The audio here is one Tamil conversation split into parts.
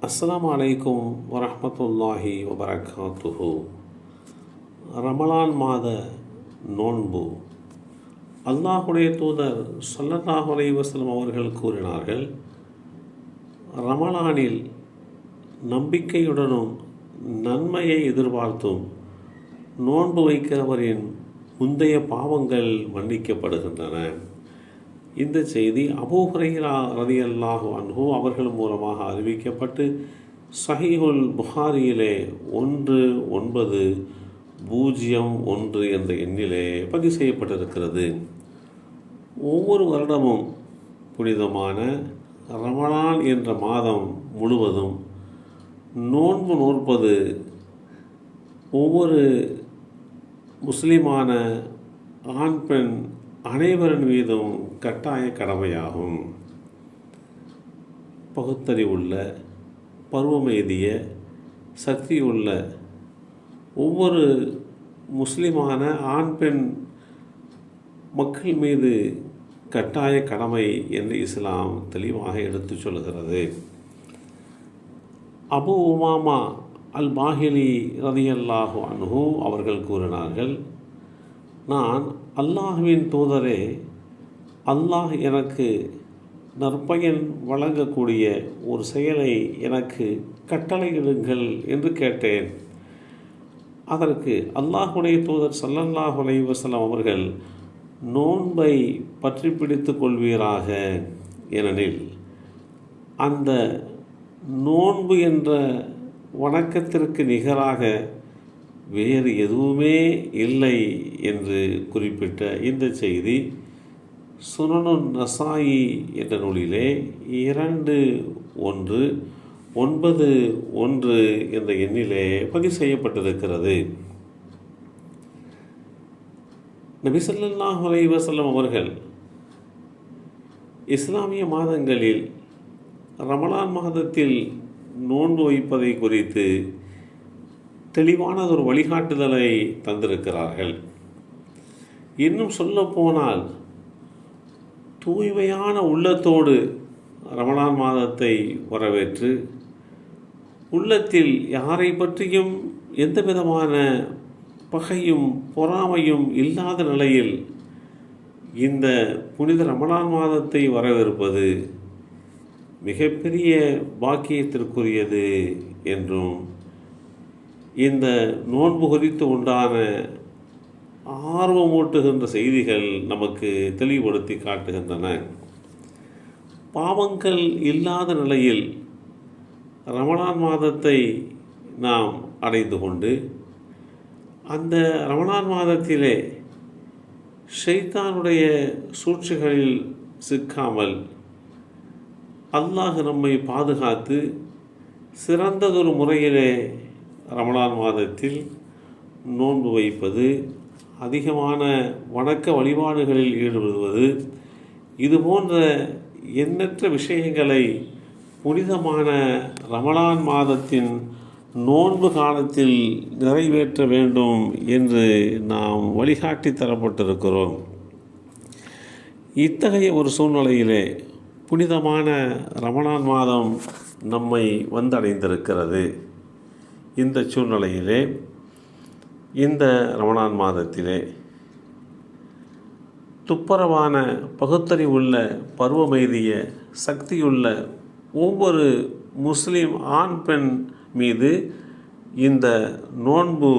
அஸ்ஸலாமு அலைக்கும் வரஹ்மத்துல்லாஹி வபரகாத்துஹு. ரமலான் மாத நோன்பு. அல்லாஹுடைய தூதர் ஸல்லல்லாஹு அலைஹி வஸல்லம் அவர்கள் கூறினார்கள், ரமலானில் நம்பிக்கையுடனும் நன்மையை எதிர்பார்த்தும் நோன்பு வைக்கிறவரின் முந்தைய பாவங்கள் மன்னிக்கப்படுகின்றன. இந்த செய்தி அபூ ஹுரைரா ரலியல்லாஹு அன்ஹு அவர்கள் மூலமாக அறிவிக்கப்பட்டு ஸஹீஹுல் புகாரியிலே 1901 என்ற எண்ணிலே பதிவு செய்யப்பட்டிருக்கிறது. ஒவ்வொரு வருடமும் புனிதமான ரமலான் என்ற மாதம் முழுவதும் நோன்பு நோற்பது ஒவ்வொரு முஸ்லிமான ஆண் பெண் அனைவரின் மீதும் கட்டாய கடமையாகும். பகுத்தறிவுள்ள, பருவமெய்திய, சக்தியுள்ள ஒவ்வொரு முஸ்லிமான ஆண் பெண் மக்கள் மீது கட்டாய கடமை என்று இஸ்லாம் தெளிவாக எடுத்து சொல்கிறது. அபூ உமாமா அல் பாஹிலி ரலியல்லாஹு அன்ஹு அவர்கள் கூறினார்கள், நான் அல்லாஹ்வின் தூதரே, அல்லாஹ் எனக்கு நற்பயன் வழங்கக்கூடிய ஒரு செயலை எனக்கு கட்டளையிடுங்கள் என்று கேட்டேன். அதற்கு அல்லாஹுடைய தூதர் ஸல்லல்லாஹு அலைஹி வஸல்லம் அவர்கள், நோன்பை பற்றி பிடித்து கொள்வீராக, ஏனெனில் அந்த நோன்பு என்ற வணக்கத்திற்கு நிகராக வேறு எதுவுமே இல்லை என்று குறிப்பிட்ட இந்த செய்தி சுனனுன் நசாயி என்ற நூலிலே 2191 என்ற எண்ணிலே பதிவு செய்யப்பட்டிருக்கிறது. நபி ஸல்லல்லாஹு அலைஹி வஸல்லம் அவர்கள் இஸ்லாமிய மாதங்களில் ரமலான் மாதத்தில் நோன்பு வைப்பதை குறித்து தெளிவானதொரு வழிகாட்டுதலை தந்திருக்கிறார்கள். இன்னும் சொல்லப்போனால் தூய்மையான உள்ளத்தோடு ரமலான் மாதத்தை வரவேற்று உள்ளத்தில் யாரை பற்றியும் எந்த விதமான பகையும் பொறாமையும் இல்லாத நிலையில் இந்த புனித ரமலான் மாதத்தை வரவேற்பது மிகப்பெரிய பாக்கியத்திற்குரியது என்றும் இந்த நோன்பு குறித்து உண்டான ஆர்வமூட்டுகின்ற செய்திகள் நமக்கு தெளிவுபடுத்தி காட்டுகின்றன. பாவங்கள் இல்லாத நிலையில் ரமலான் மாதத்தை நாம் அடைந்து கொண்டு அந்த ரமலான் மாதத்திலே ஷைத்தானுடைய சூழ்ச்சிகளில் சிக்காமல் அல்லாஹ் நம்மை பாதுகாத்து சிறந்ததொரு முறையிலே ரமலான் மாதத்தில் நோன்பு வைப்பது, அதிகமான வணக்க வழிபாடுகளில் ஈடுபடுவது, இதுபோன்ற எண்ணற்ற விஷயங்களை புனிதமான ரமலான் மாதத்தின் நோன்பு காலத்தில் நிறைவேற்ற வேண்டும் என்று நாம் வழிகாட்டி தரப்பட்டிருக்கிறோம். இத்தகைய ஒரு சூழ்நிலையிலே புனிதமான ரமலான் மாதம் நம்மை வந்தடைந்திருக்கிறது. இந்த சூழ்நிலையிலே இந்த ரமலான் மாதத்திலே துப்பரவான, பகுத்தறிவுள்ள, பருவமெய்திய, சக்தியுள்ள ஒவ்வொரு முஸ்லீம் ஆண் பெண் மீது இந்த நோன்பு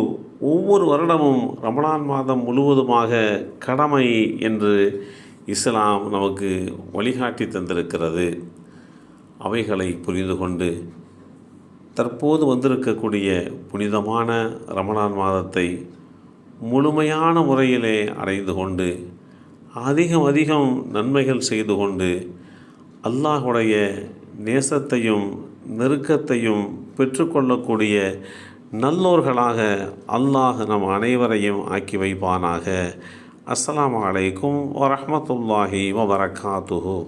ஒவ்வொரு வருடமும் ரமலான் மாதம் முழுவதுமாக கடமை என்று இஸ்லாம் நமக்கு வழிகாட்டி தந்திருக்கிறது. அவைகளை புரிந்து கொண்டு தற்போது வந்திருக்கக்கூடிய புனிதமான ரமலான் மாதத்தை முழுமையான முறையிலே அடைந்து கொண்டு அதிகம் நன்மைகள் செய்து கொண்டு அல்லாஹுடைய நேசத்தையும் நெருக்கத்தையும் பெற்றுக்கொள்ளக்கூடிய நல்லோர்களாக அல்லாஹ் நம் அனைவரையும் ஆக்கி வைப்பானாக. அஸ்ஸலாமு அலைக்கும் வரஹ்மத்துல்லாஹி வபரகாத்துஹு.